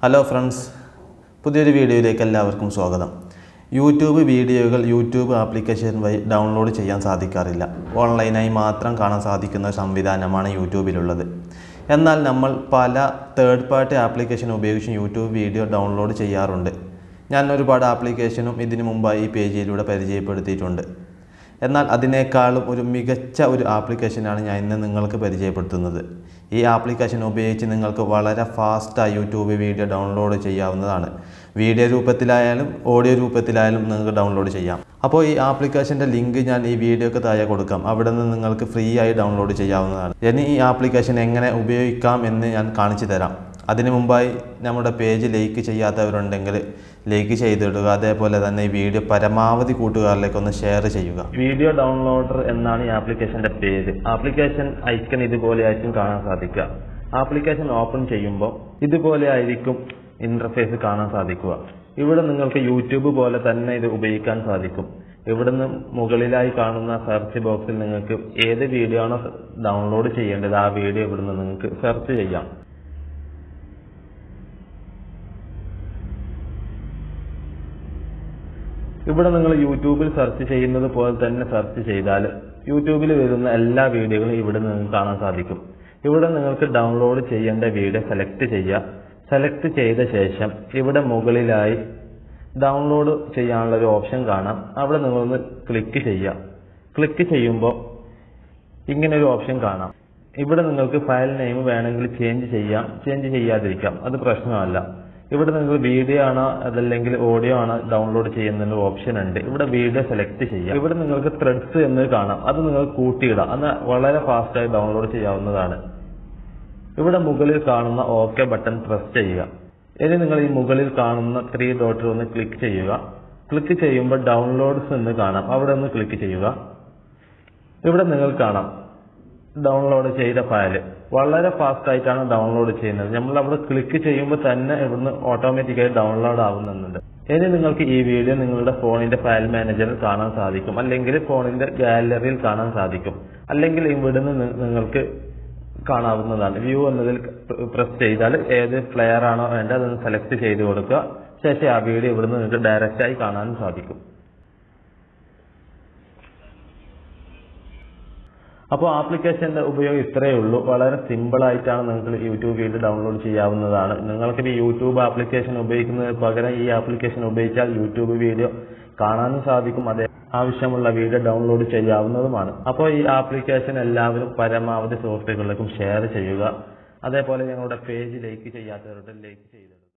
Hello friends, പുതിയൊരു വീഡിയോയിലേക്ക് എല്ലാവർക്കും സ്വാഗതം. യൂട്യൂബ് വീഡിയോകൾ യൂട്യൂബ് ആപ്ലിക്കേഷൻ വഴി ഡൗൺലോഡ് ചെയ്യാൻ സാധിക്കാറില്ല. ഓൺലൈനായി മാത്രം കാണാൻ സാധിക്കുന്ന സംവിധാനമാണ് യൂട്യൂബിലുള്ളത്. എന്നാൽ നമ്മൾ പല തേർഡ് പാർട്ടി ആപ്ലിക്കേഷൻ ഉപയോഗിച്ച് യൂട്യൂബ് വീഡിയോ ഡൗൺലോഡ് ചെയ്യാറുണ്ട്. ഞാൻ ഒരുപാട് ആപ്ലിക്കേഷനും ഇതിനു മുമ്പായി ഈ പേജിലൂടെ പരിചയപ്പെടുത്തിയിട്ടുണ്ട്. എന്നാൽ അതിനേക്കാളും ഒരു മികച്ച ഒരു ആപ്ലിക്കേഷനാണ് ഞാൻ ഇന്ന് നിങ്ങൾക്ക് പരിചയപ്പെടുത്തുന്നത്. ഈ ആപ്ലിക്കേഷൻ ഉപയോഗിച്ച് നിങ്ങൾക്ക് വളരെ ഫാസ്റ്റായി യൂട്യൂബ് വീഡിയോ ഡൗൺലോഡ് ചെയ്യാവുന്നതാണ്. വീഡിയോ രൂപത്തിലായാലും ഓഡിയോ രൂപത്തിലായാലും നിങ്ങൾക്ക് ഡൗൺലോഡ് ചെയ്യാം. അപ്പോൾ ഈ ആപ്ലിക്കേഷൻ്റെ ലിങ്ക് ഞാൻ ഈ വീഡിയോക്ക് താഴെ കൊടുക്കാം. അവിടെ നിന്ന് നിങ്ങൾക്ക് ഫ്രീ ആയി ഡൗൺലോഡ് ചെയ്യാവുന്നതാണ്. ഇനി ഈ ആപ്ലിക്കേഷൻ എങ്ങനെ ഉപയോഗിക്കാം എന്ന് ഞാൻ കാണിച്ചു തരാം. അതിനു മുമ്പായി നമ്മുടെ പേജ് ലൈക്ക് ചെയ്യാത്തവരുണ്ടെങ്കിൽ ലൈക്ക് ചെയ്തിടുക. അതേപോലെ തന്നെ ഈ വീഡിയോ പരമാവധി കൂട്ടുകാരിലേക്ക് ഒന്ന് ഷെയർ ചെയ്യുക. വീഡിയോ ഡൗൺലോഡർ എന്നാണ് ഈ ആപ്ലിക്കേഷൻ്റെ പേര്. ആപ്ലിക്കേഷൻ ഐക്കൺ ഇതുപോലെ ആയിരിക്കും കാണാൻ സാധിക്കുക. ആപ്ലിക്കേഷൻ ഓപ്പൺ ചെയ്യുമ്പോൾ ഇതുപോലെ ആയിരിക്കും ഇന്റർഫേസ് കാണാൻ സാധിക്കുക. ഇവിടെ നിങ്ങൾക്ക് യൂട്യൂബ് പോലെ തന്നെ ഇത് ഉപയോഗിക്കാൻ സാധിക്കും. ഇവിടുന്ന് മുകളിലായി കാണുന്ന സെർച്ച് ബോക്സിൽ നിങ്ങൾക്ക് ഏത് വീഡിയോ ആണോ ഡൗൺലോഡ് ചെയ്യേണ്ടത് ആ വീഡിയോ ഇവിടുന്ന് നിങ്ങൾക്ക് സെർച്ച് ചെയ്യാം. ഇവിടെ നിങ്ങൾ യൂട്യൂബിൽ സെർച്ച് ചെയ്യുന്നത് പോലെ തന്നെ സെർച്ച് ചെയ്താൽ യൂട്യൂബിൽ വരുന്ന എല്ലാ വീഡിയോകളും ഇവിടെ നിങ്ങൾക്ക് കാണാൻ സാധിക്കും. ഇവിടെ നിങ്ങൾക്ക് ഡൗൺലോഡ് ചെയ്യേണ്ട വീഡിയോ സെലക്ട് ചെയ്യുക. സെലക്ട് ചെയ്ത ശേഷം ഇവിടെ മുകളിലായി ഡൗൺലോഡ് ചെയ്യാനുള്ള ഒരു ഓപ്ഷൻ കാണാം. അവിടെ നിങ്ങളൊന്ന് ക്ലിക്ക് ചെയ്യുക. ക്ലിക്ക് ചെയ്യുമ്പോൾ ഇങ്ങനെ ഒരു ഓപ്ഷൻ കാണാം. ഇവിടെ നിങ്ങൾക്ക് ഫയൽ നെയിം വേണമെങ്കിൽ ചേഞ്ച് ചെയ്യാം, ചേഞ്ച് ചെയ്യാതിരിക്കാം, അത് പ്രശ്നമല്ല. ഇവിടെ നിങ്ങൾ വീഡിയോ ആണോ അതല്ലെങ്കിൽ ഓഡിയോ ആണോ ഡൗൺലോഡ് ചെയ്യുന്ന ഓപ്ഷൻ ഉണ്ട്. ഇവിടെ വീഡിയോ സെലക്ട് ചെയ്യാം. ഇവിടെ നിങ്ങൾക്ക് ത്രെഡ്സ് എന്ന് കാണാം. അത് നിങ്ങൾ കൂട്ടിയിടാം. അത് വളരെ ഫാസ്റ്റായി ഡൗൺലോഡ് ചെയ്യാവുന്നതാണ്. ഇവിടെ മുകളിൽ കാണുന്ന ഓക്കെ ബട്ടൺ പ്രസ് ചെയ്യുക. ഇനി നിങ്ങൾ ഈ മുകളിൽ കാണുന്ന 3 ഡോട്ടിൽ ഒന്ന് ക്ലിക്ക് ചെയ്യുക. ക്ലിക്ക് ചെയ്യുമ്പോൾ ഡൗൺലോഡ്സ് എന്ന് കാണാം. അവിടെ ഒന്ന് ക്ലിക്ക് ചെയ്യുക. ഇവിടെ നിങ്ങൾ കാണാം ഡൗൺലോഡ് ചെയ്ത ഫയൽ വളരെ ഫാസ്റ്റ് ആയിട്ടാണ് ഡൗൺലോഡ് ചെയ്യുന്നത്. നമ്മൾ അവിടെ ക്ലിക്ക് ചെയ്യുമ്പോൾ തന്നെ ഇവിടുന്ന് ഓട്ടോമാറ്റിക്കായി ഡൗൺലോഡ് ആവുന്നുണ്ട്. ഇനി നിങ്ങൾക്ക് ഈ വീഡിയോ നിങ്ങളുടെ ഫോണിന്റെ ഫയൽ മാനേജറിൽ കാണാൻ സാധിക്കും, അല്ലെങ്കിൽ ഫോണിന്റെ ഗാലറിയിൽ കാണാൻ സാധിക്കും, അല്ലെങ്കിൽ ഇവിടുന്ന് നിങ്ങൾക്ക് കാണാവുന്നതാണ്. വ്യൂ എന്നതിൽ പ്രസ് ചെയ്താൽ ഏത് പ്ലെയർ ആണോ വേണ്ടത് അതൊന്ന് സെലക്ട് ചെയ്ത് കൊടുക്കുക. ശേഷം ആ വീഡിയോ ഇവിടുന്ന് നിങ്ങൾക്ക് ഡയറക്റ്റ് ആയി കാണാനും സാധിക്കും. അപ്പോൾ ആപ്ലിക്കേഷന്റെ ഉപയോഗം ഇത്രയേ ഉള്ളൂ. വളരെ സിമ്പിൾ ആയിട്ടാണ് നിങ്ങൾക്ക് യൂട്യൂബ് വീഡിയോ ഡൗൺലോഡ് ചെയ്യാവുന്നതാണ്. നിങ്ങൾക്ക് ഈ യൂട്യൂബ് ആപ്ലിക്കേഷൻ ഉപയോഗിക്കുന്നതിന് പകരം ഈ ആപ്ലിക്കേഷൻ ഉപയോഗിച്ചാൽ യൂട്യൂബ് വീഡിയോ കാണാനും സാധിക്കും. അതേ ആവശ്യമുള്ള വീഡിയോ ഡൗൺലോഡ് ചെയ്യാവുന്നതുമാണ്. അപ്പോൾ ഈ ആപ്ലിക്കേഷൻ എല്ലാവരും പരമാവധി സുഹൃത്തുക്കളിലേക്കും ഷെയർ ചെയ്യുക. അതേപോലെ ഞങ്ങളുടെ പേജ് ലൈക്ക് ചെയ്യാത്തവരുടെ ലൈക്ക് ചെയ്തിടുക.